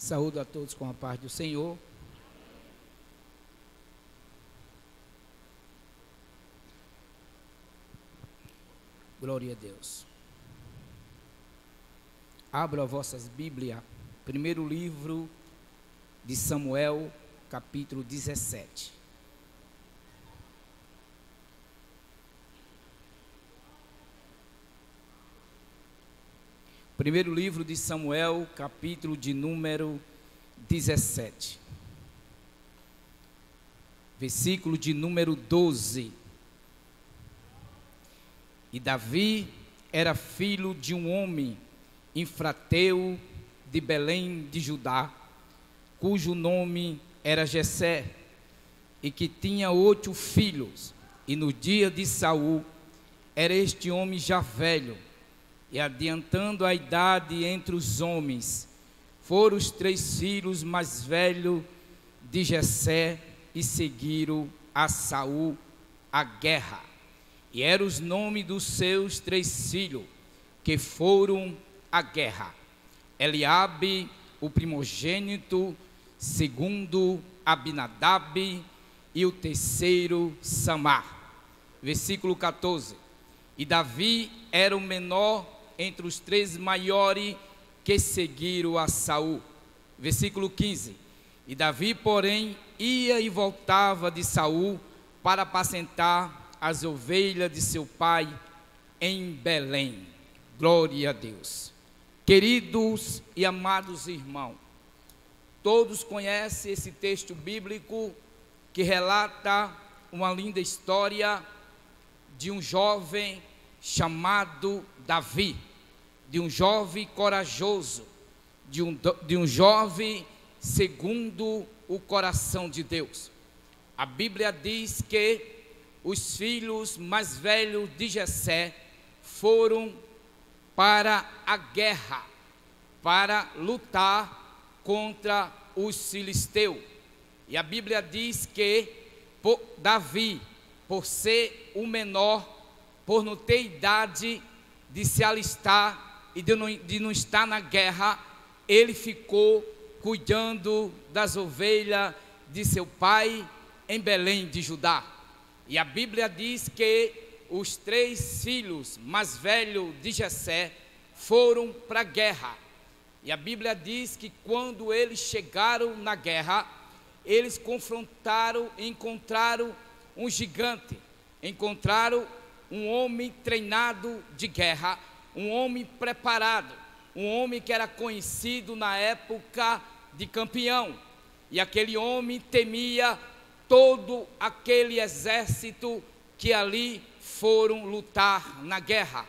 Saúdo a todos com a paz do Senhor. Glória a Deus. Abra vossas Bíblias, primeiro livro de Samuel, capítulo 17. Primeiro livro de Samuel, capítulo de número 17. Versículo de número 12. E Davi era filho de um homem efrateu de Belém de Judá, cujo nome era Jessé, e que tinha 8 filhos. E no dia de Saul era este homem já velho, e adiantando a idade entre os homens, foram os 3 filhos mais velhos de Jessé, e seguiram a Saul a guerra. E eram os nomes dos seus 3 filhos, que foram à guerra: Eliabe, o primogênito, segundo Abinadab, e o terceiro Samar. Versículo 14. E Davi era o menor entre os 3 maiores que seguiram a Saul. Versículo 15. E Davi, porém, ia e voltava de Saul para apacentar as ovelhas de seu pai em Belém. Glória a Deus. Queridos e amados irmãos, todos conhecem esse texto bíblico que relata uma linda história de um jovem chamado Davi, de um jovem corajoso, de um jovem segundo o coração de Deus. A Bíblia diz que os filhos mais velhos de Jessé foram para a guerra, para lutar contra os filisteus. E a Bíblia diz que Davi, por ser o menor, por não ter idade de se alistar e de não estar na guerra, ele ficou cuidando das ovelhas de seu pai em Belém de Judá. E a Bíblia diz que os 3 filhos mais velhos de Jessé foram para a guerra. E a Bíblia diz que quando eles chegaram na guerra, eles encontraram um gigante, encontraram um homem treinado de guerra, um homem preparado, um homem que era conhecido na época de campeão. E aquele homem temia todo aquele exército que ali foram lutar na guerra.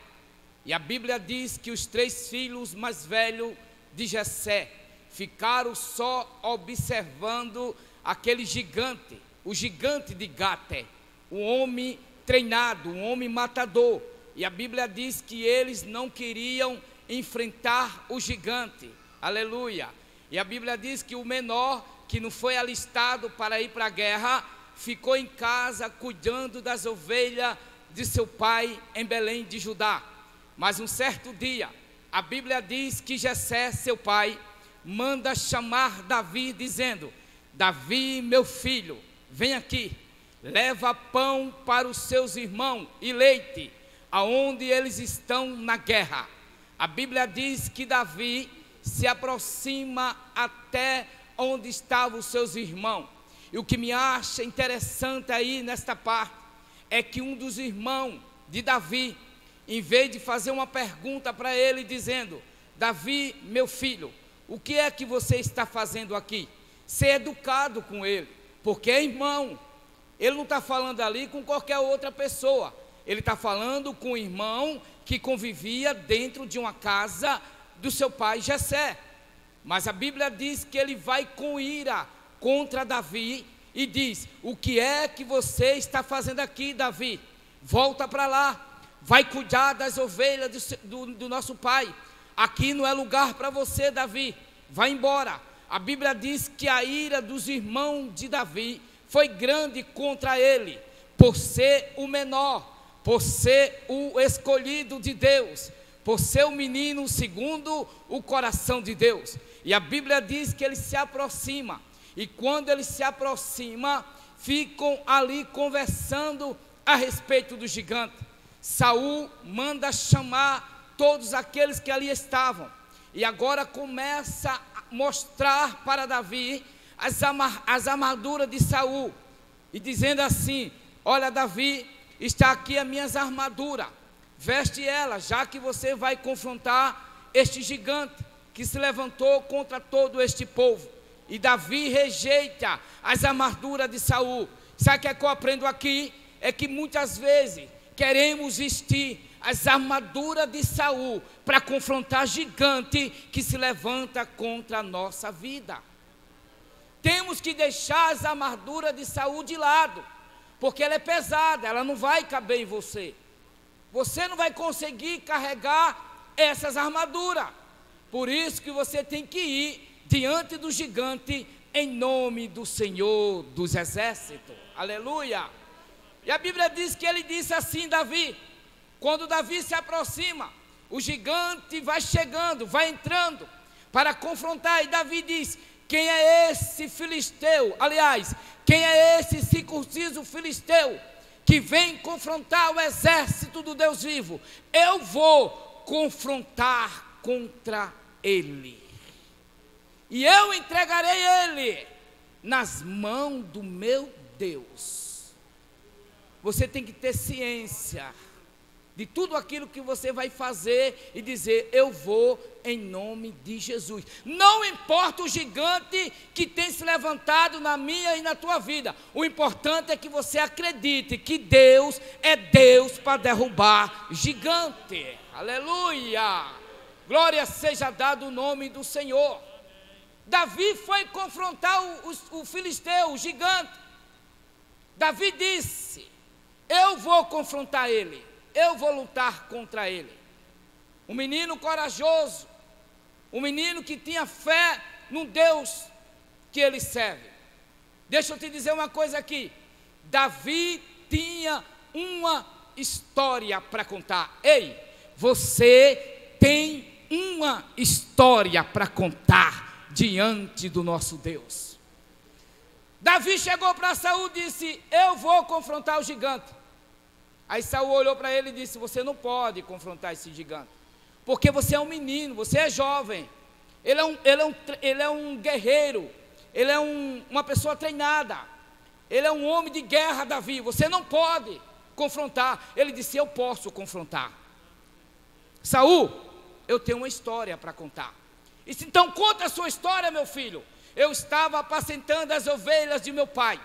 E a Bíblia diz que os 3 filhos mais velhos de Jessé ficaram só observando aquele gigante, o gigante de Gate, um homem treinado, um homem matador. E a Bíblia diz que eles não queriam enfrentar o gigante, aleluia. E a Bíblia diz que o menor, que não foi alistado para ir para a guerra, ficou em casa cuidando das ovelhas de seu pai em Belém de Judá. Mas um certo dia, a Bíblia diz que Jessé, seu pai, manda chamar Davi, dizendo: Davi, meu filho, vem aqui, leva pão para os seus irmãos e leite, aonde eles estão na guerra. A Bíblia diz que Davi se aproxima até onde estavam os seus irmãos. E o que me acha interessante aí nesta parte é que um dos irmãos de Davi, em vez de fazer uma pergunta para ele dizendo: Davi, meu filho, o que é que você está fazendo aqui? Ser educado com ele, porque é irmão. Ele não está falando ali com qualquer outra pessoa, ele está falando com um irmão que convivia dentro de uma casa do seu pai Jessé. Mas a Bíblia diz que ele vai com ira contra Davi e diz: o que é que você está fazendo aqui, Davi? Volta para lá, vai cuidar das ovelhas do nosso pai. Aqui não é lugar para você, Davi, vai embora. A Bíblia diz que a ira dos irmãos de Davi foi grande contra ele, por ser o menor, por ser o escolhido de Deus, por ser um menino segundo o coração de Deus. E a Bíblia diz que ele se aproxima, e quando ele se aproxima, ficam ali conversando a respeito do gigante. Saul manda chamar todos aqueles que ali estavam, e agora começa a mostrar para Davi as armaduras de Saul, e dizendo assim: olha, Davi, está aqui as minhas armaduras, veste ela, já que você vai confrontar este gigante que se levantou contra todo este povo. E Davi rejeita as armaduras de Saul. Sabe o que é que eu aprendo aqui? É que muitas vezes queremos vestir as armaduras de Saul para confrontar gigante que se levanta contra a nossa vida. Temos que deixar as armaduras de Saul de lado, porque ela é pesada, ela não vai caber em você. Você não vai conseguir carregar essas armaduras. Por isso que você tem que ir diante do gigante em nome do Senhor dos Exércitos. Aleluia! E a Bíblia diz que ele disse assim, Davi, quando Davi se aproxima, o gigante vai chegando, vai entrando para confrontar, e Davi diz: quem é esse filisteu? Aliás, quem é esse circunciso filisteu que vem confrontar o exército do Deus vivo? Eu vou confrontar contra ele, e eu entregarei ele nas mãos do meu Deus. Você tem que ter ciência de tudo aquilo que você vai fazer e dizer: eu vou em nome de Jesus. Não importa o gigante que tem se levantado na minha e na tua vida, o importante é que você acredite que Deus é Deus para derrubar gigante. Aleluia! Glória seja dado o nome do Senhor. Davi foi confrontar o filisteu, o gigante. Davi disse: eu vou confrontar ele, eu vou lutar contra ele. Um menino corajoso, um menino que tinha fé no Deus que ele serve. Deixa eu te dizer uma coisa aqui: Davi tinha uma história para contar. Ei, você tem uma história para contar diante do nosso Deus. Davi chegou para Saul e disse: eu vou confrontar o gigante. Aí Saul olhou para ele e disse: você não pode confrontar esse gigante, porque você é um menino, você é jovem. Ele é um guerreiro, ele é uma pessoa treinada, ele é um homem de guerra, Davi, você não pode confrontar. Ele disse: eu posso confrontar. Saul, eu tenho uma história para contar. E disse: então conta a sua história, meu filho. Eu estava apacentando as ovelhas de meu pai,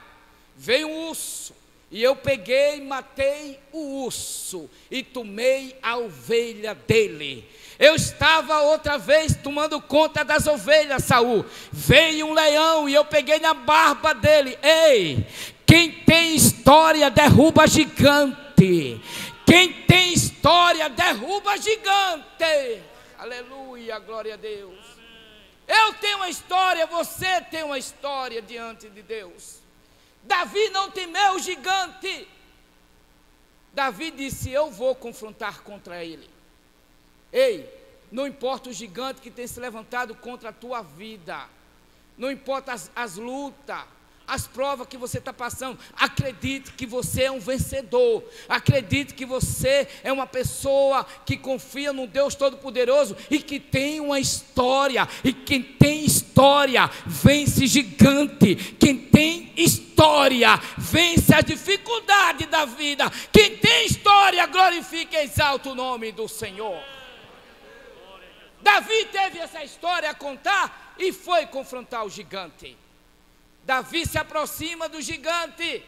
veio um urso, e eu peguei e matei o urso, e tomei a ovelha dele. Eu estava outra vez tomando conta das ovelhas, Saul. Veio um leão, e eu peguei na barba dele. Ei, quem tem história derruba gigante. Quem tem história derruba gigante. Aleluia, glória a Deus. Eu tenho uma história, você tem uma história diante de Deus. Davi não temeu o gigante. Davi disse: eu vou confrontar contra ele. Ei, não importa o gigante que tem se levantado contra a tua vida, não importa as lutas, as provas que você está passando, acredite que você é um vencedor, acredite que você é uma pessoa que confia no Deus Todo-Poderoso e que tem uma história, e quem tem história vence gigante, quem tem história vence a dificuldade da vida, quem tem história glorifica e exalta o nome do Senhor. Davi teve essa história a contar e foi confrontar o gigante. Davi se aproxima do gigante.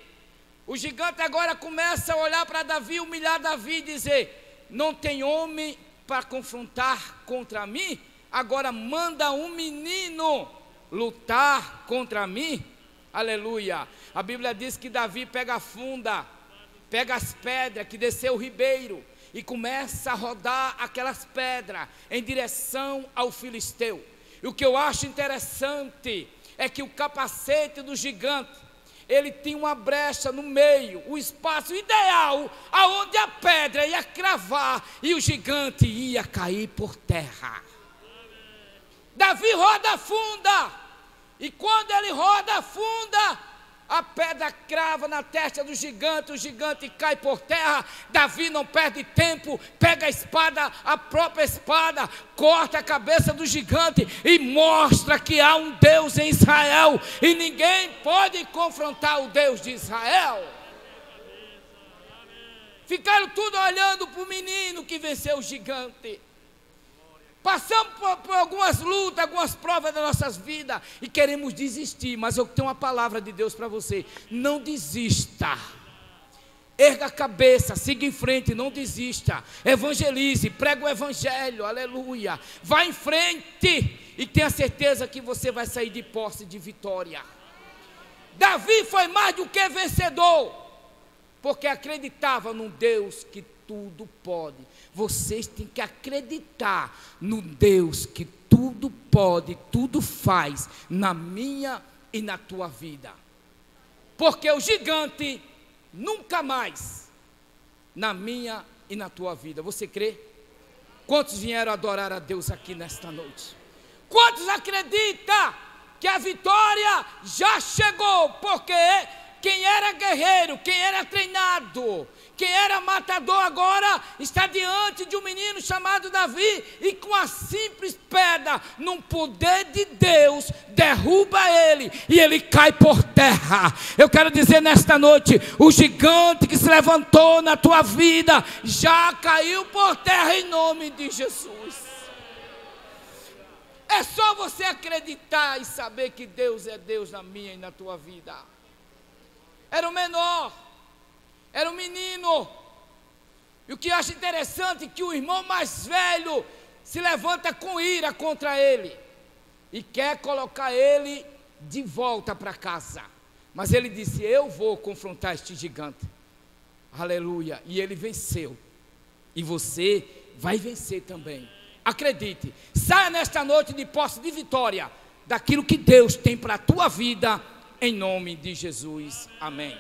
O gigante agora começa a olhar para Davi, humilhar Davi e dizer: não tem homem para confrontar contra mim? Agora manda um menino lutar contra mim? Aleluia. A Bíblia diz que Davi pega a funda, pega as pedras que desceu o ribeiro e começa a rodar aquelas pedras em direção ao filisteu. E o que eu acho interessante é que o capacete do gigante ele tinha uma brecha no meio, o espaço ideal, aonde a pedra ia cravar e o gigante ia cair por terra. Davi roda funda, e quando ele roda funda, a pedra crava na testa do gigante, o gigante cai por terra. Davi não perde tempo, pega a espada, a própria espada, corta a cabeça do gigante e mostra que há um Deus em Israel, e ninguém pode confrontar o Deus de Israel. Ficaram tudo olhando para o menino que venceu o gigante. Passamos por algumas lutas, algumas provas das nossas vidas e queremos desistir, mas eu tenho uma palavra de Deus para você: não desista, erga a cabeça, siga em frente, não desista, evangelize, prega o evangelho, aleluia, vá em frente e tenha certeza que você vai sair de posse de vitória. Davi foi mais do que vencedor, porque acreditava num Deus que tudo pode. Vocês têm que acreditar no Deus que tudo pode, tudo faz na minha e na tua vida, porque o gigante nunca mais na minha e na tua vida. Você crê? Quantos vieram adorar a Deus aqui nesta noite? Quantos acreditam que a vitória já chegou? Porque quem era guerreiro, quem era treinado, quem era matador agora está diante de um menino chamado Davi, e com a simples pedra, num poder de Deus, derruba ele e ele cai por terra. Eu quero dizer nesta noite: o gigante que se levantou na tua vida já caiu por terra em nome de Jesus. É só você acreditar e saber que Deus é Deus na minha e na tua vida. Era o menor, era o menino. E o que eu acho interessante é que o irmão mais velho se levanta com ira contra ele e quer colocar ele de volta para casa. Mas ele disse: eu vou confrontar este gigante. Aleluia. E ele venceu. E você vai vencer também. Acredite. Saia nesta noite de posse de vitória daquilo que Deus tem para a tua vida, em nome de Jesus. Amém.